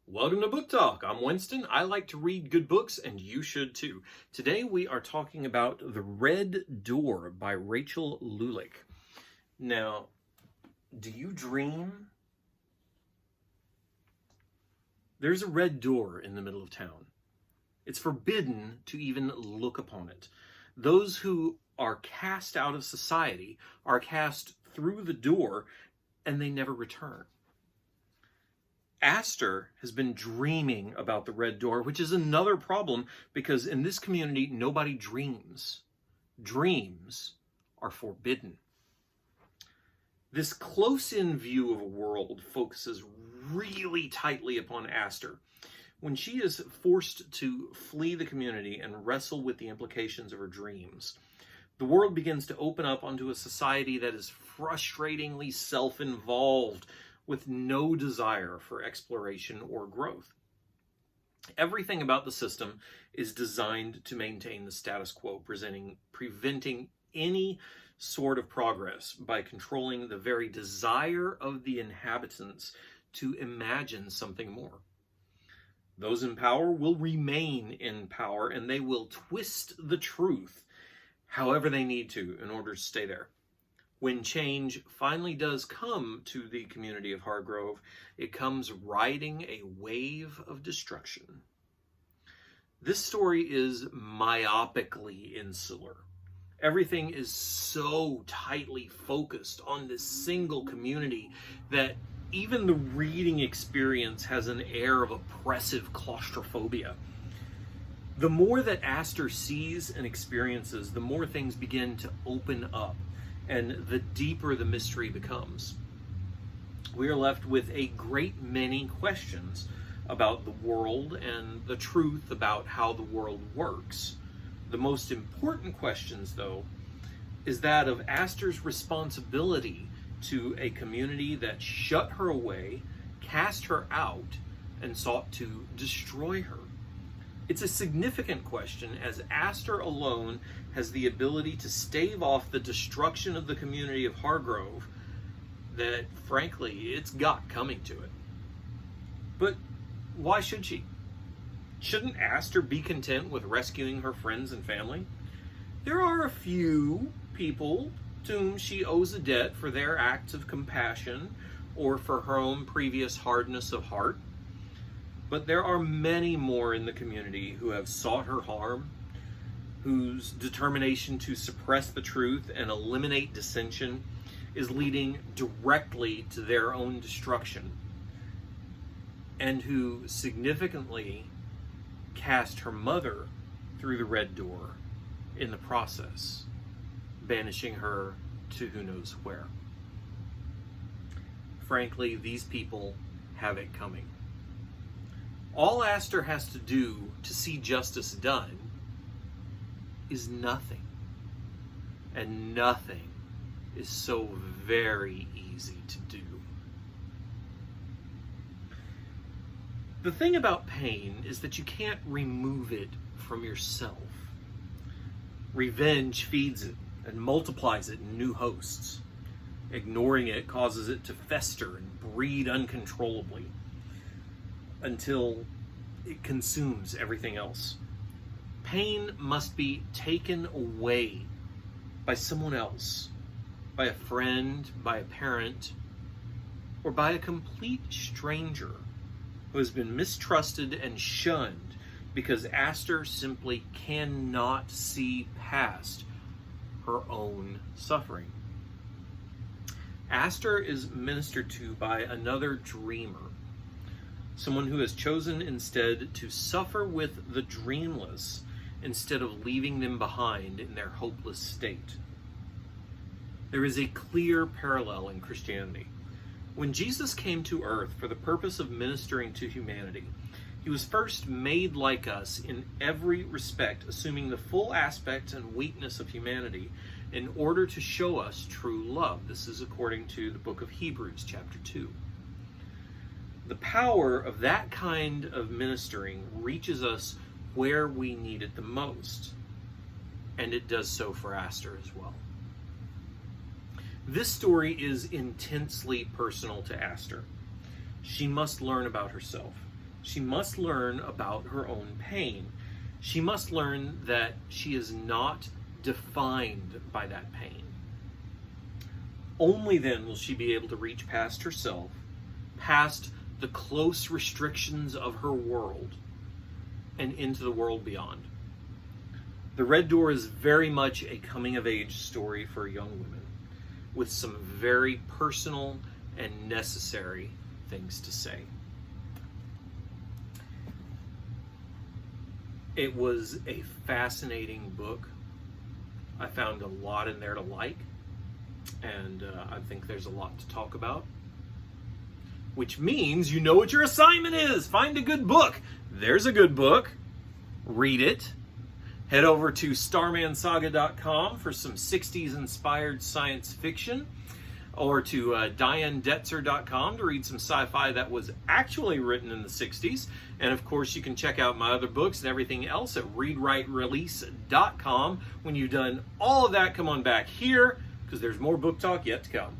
Welcome to Book Talk. I'm Winston. I like to read good books, and you should too. Today we are talking about The Red Door by Rachel Lulich. Now, do you dream? There's a red door in the middle of town. It's forbidden to even look upon it. Those who are cast out of society are cast through the door, and they never return. Aster has been dreaming about the red door, which is another problem because in this community, nobody dreams. Dreams are forbidden. This close-in view of a world focuses really tightly upon Aster. When she is forced to flee the community and wrestle with the implications of her dreams, the world begins to open up onto a society that is frustratingly self-involved, with no desire for exploration or growth. Everything about the system is designed to maintain the status quo, preventing any sort of progress by controlling the very desire of the inhabitants to imagine something more. Those in power will remain in power, and they will twist the truth however they need to in order to stay there. When change finally does come to the community of Hargrove, it comes riding a wave of destruction. This story is myopically insular. Everything is so tightly focused on this single community that even the reading experience has an air of oppressive claustrophobia. The more that Aster sees and experiences, the more things begin to open up, and the deeper the mystery becomes. We are left with a great many questions about the world and the truth about how the world works. The most important questions, though, is that of Aster's responsibility to a community that shut her away, cast her out, and sought to destroy her. It's a significant question, as Aster alone has the ability to stave off the destruction of the community of Hargrove that, frankly, it's got coming to it. But why should she? Shouldn't Aster be content with rescuing her friends and family? There are a few people to whom she owes a debt for their acts of compassion or for her own previous hardness of heart. But there are many more in the community who have sought her harm, whose determination to suppress the truth and eliminate dissension is leading directly to their own destruction, and who significantly cast her mother through the red door in the process, banishing her to who knows where. Frankly, these people have it coming. All Aster has to do to see justice done is nothing. And nothing is so very easy to do. The thing about pain is that you can't remove it from yourself. Revenge feeds it and multiplies it in new hosts. Ignoring it causes it to fester and breed uncontrollably, until it consumes everything else. Pain must be taken away by someone else, by a friend, by a parent, or by a complete stranger who has been mistrusted and shunned because Aster simply cannot see past her own suffering. Aster is ministered to by another dreamer, someone who has chosen instead to suffer with the dreamless instead of leaving them behind in their hopeless state. There is a clear parallel in Christianity. When Jesus came to earth for the purpose of ministering to humanity, he was first made like us in every respect, assuming the full aspects and weakness of humanity in order to show us true love. This is according to the book of Hebrews, chapter 2. The power of that kind of ministering reaches us where we need it the most, and it does so for Aster as well. This story is intensely personal to Aster. She must learn about herself. She must learn about her own pain. She must learn that she is not defined by that pain. Only then will she be able to reach past herself, past the close restrictions of her world, and into the world beyond. The Red Door is very much a coming-of-age story for young women, with some very personal and necessary things to say. It was a fascinating book. I found a lot in there to like, and I think there's a lot to talk about. Which means you know what your assignment is. Find a good book. There's a good book. Read it. Head over to starmansaga.com for some 60s inspired science fiction, or to dianedetzer.com to read some sci-fi that was actually written in the 60s. And of course, you can check out my other books and everything else at readwriterelease.com. When you've done all of that, come on back here, because there's more book talk yet to come.